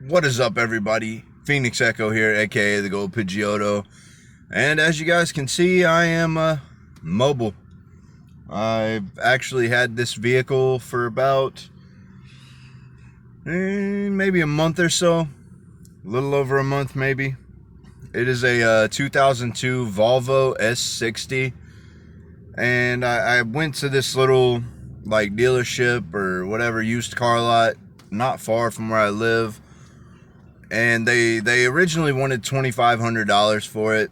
What is up, everybody? Phoenix Echo here, aka the Gold Pidgeotto. And as you guys can see, I am mobile. I've actually had this vehicle for about maybe a month or so. A little over a month, maybe. It is a 2002 Volvo S60. And I went to this little like dealership or whatever used car lot not far from where I live. And they originally wanted $2,500 for it,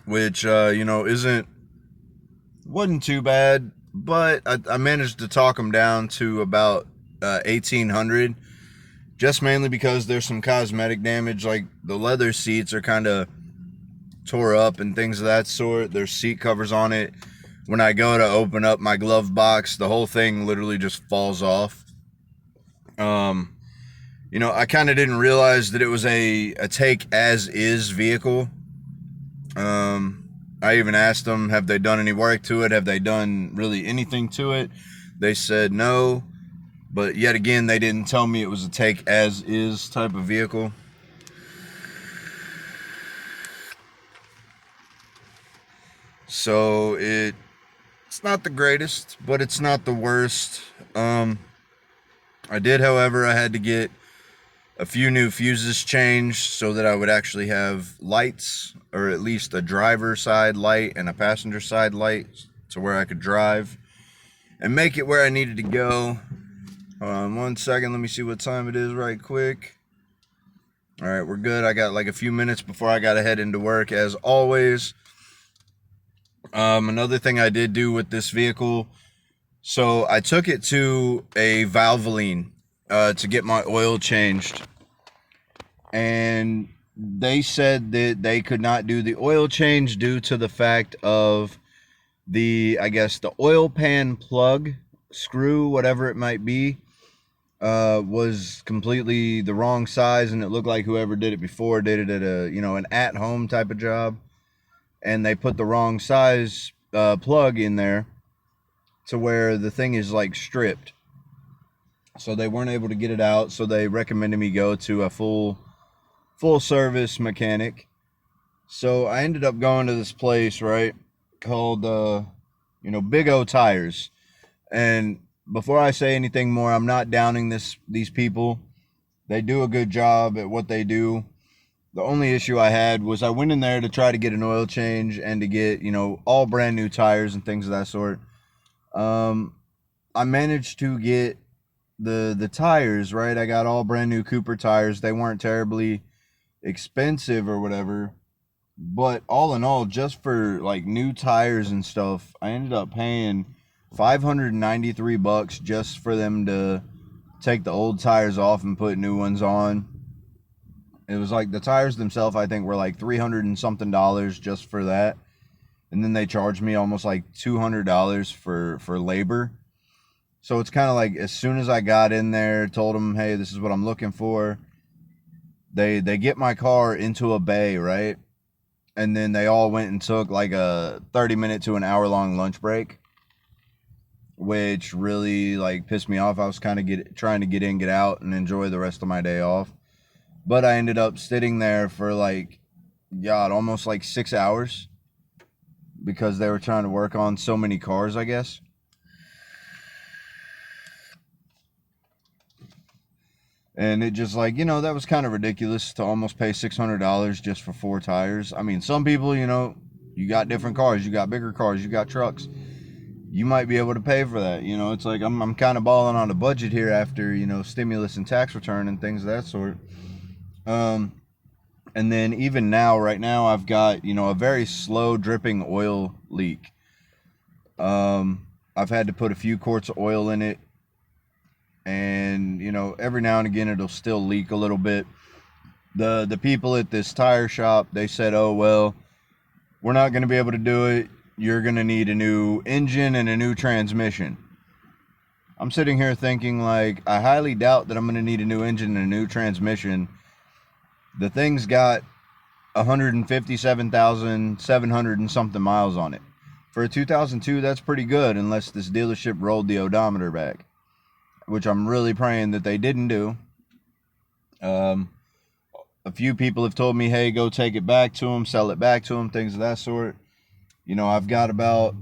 which wasn't too bad, but I managed to talk them down to about 1,800, just mainly because there's some cosmetic damage, like the leather seats are kind of tore up and things of that sort. There's seat covers on it. When I go to open up my glove box, the whole thing literally just falls off. I kind of didn't realize that it was a take as is vehicle. I even asked them, have they done any work to it? Have they done really anything to it? They said no, but yet again, they didn't tell me it was a take as is type of vehicle. So it's not the greatest, but it's not the worst. I had to get a few new fuses changed so that I would actually have lights, or at least a driver side light and a passenger side light, to where I could drive and make it where I needed to go. 1 second, let me see what time it is right quick. All right, we're good. I got like a few minutes before I got to head into work, as always. Another thing I did do with this vehicle, so I took it to a Valvoline to get my oil changed, and they said that they could not do the oil change due to the fact of the oil pan plug screw, whatever it might be, was completely the wrong size, and it looked like whoever did it before did it at an at-home type of job, and they put the wrong size plug in there to where the thing is like stripped. So they weren't able to get it out, so they recommended me go to a full service mechanic. So I ended up going to this place, right, called Big O Tires. And before I say anything more, I'm not downing these people. They do a good job at what they do. The only issue I had was I went in there to try to get an oil change and to get, all brand new tires and things of that sort. I managed to get the tires, right? I got all brand new Cooper tires. They weren't terribly expensive or whatever, but all in all, just for like new tires and stuff, I ended up paying $593 just for them to take the old tires off and put new ones on. It was like the tires themselves, I think, were like $300 and something just for that. And then they charged me almost like $200 for labor. So it's kind of like, as soon as I got in there, told them, hey, this is what I'm looking for, they get my car into a bay, right? And then they all went and took like a 30-minute to an hour-long lunch break, which really like pissed me off. I was kind of trying to get in, get out, and enjoy the rest of my day off. But I ended up sitting there for like, almost like 6 hours, because they were trying to work on so many cars, I guess. And it just like, that was kind of ridiculous to almost pay $600 just for 4 tires. I mean, some people, you got different cars, you got bigger cars, you got trucks. You might be able to pay for that. It's like I'm kind of balling on a budget here after, stimulus and tax return and things of that sort. And then even now, right now, I've got, a very slow dripping oil leak. I've had to put a few quarts of oil in it, and, every now and again, it'll still leak a little bit. The people at this tire shop, they said, oh, well, we're not going to be able to do it. You're going to need a new engine and a new transmission. I'm sitting here thinking, like, I highly doubt that I'm going to need a new engine and a new transmission. The thing's got 157,700 and something miles on it. For a 2002, that's pretty good, unless this dealership rolled the odometer back, which I'm really praying that they didn't do. Um, a few people have told me, hey, go take it back to them, sell it back to them, things of that sort. You know, I've got about,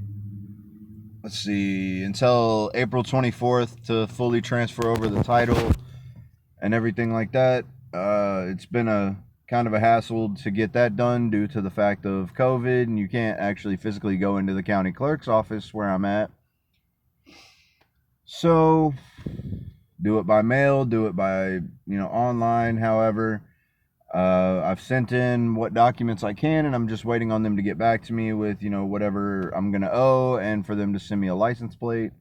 let's see, until April 24th to fully transfer over the title and everything like that. It's been a kind of a hassle to get that done due to the fact of COVID, and you can't actually physically go into the county clerk's office where I'm at. So, do it by mail, do it by, online, however. I've sent in what documents I can, and I'm just waiting on them to get back to me with, whatever I'm going to owe and for them to send me a license plate.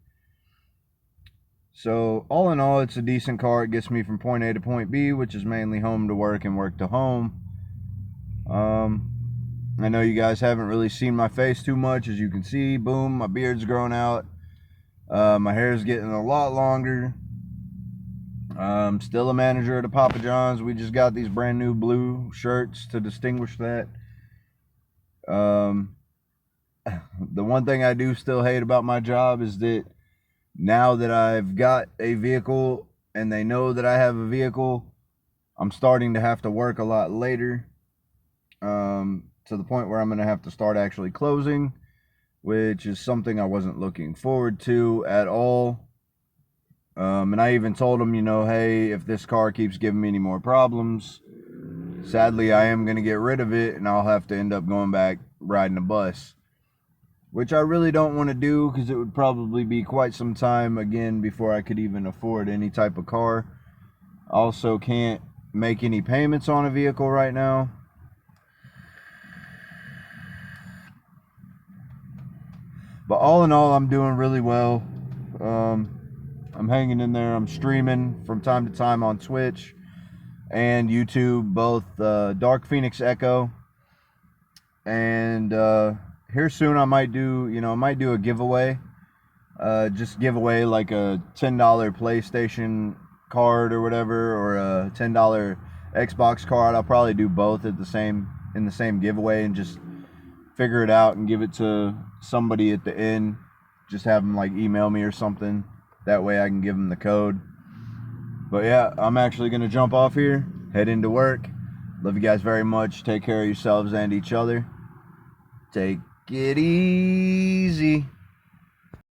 So, all in all, it's a decent car. It gets me from point A to point B, which is mainly home to work and work to home. I know you guys haven't really seen my face too much. As you can see, boom, my beard's grown out. My hair's getting a lot longer. Still a manager at a Papa John's. We just got these brand new blue shirts to distinguish that. The one thing I do still hate about my job is that now that I've got a vehicle and they know that I have a vehicle, I'm starting to have to work a lot later, to the point where I'm going to have to start actually closing, which is something I wasn't looking forward to at all. And I even told them, hey, if this car keeps giving me any more problems, sadly, I am going to get rid of it and I'll have to end up going back riding a bus, which I really don't want to do because it would probably be quite some time again before I could even afford any type of car. I also can't make any payments on a vehicle right now. But all in all, I'm doing really well. I'm hanging in there. I'm streaming from time to time on Twitch and YouTube, both Dark Phoenix Echo. And here soon I might do, a giveaway. Just give away like a $10 PlayStation card or whatever, or a $10 Xbox card. I'll probably do both in the same giveaway and just figure it out and give it to somebody at the end. Just have them like email me or something. That way I can give them the code. But yeah, I'm actually going to jump off here, head into work. Love you guys very much. Take care of yourselves and each other. Take it easy.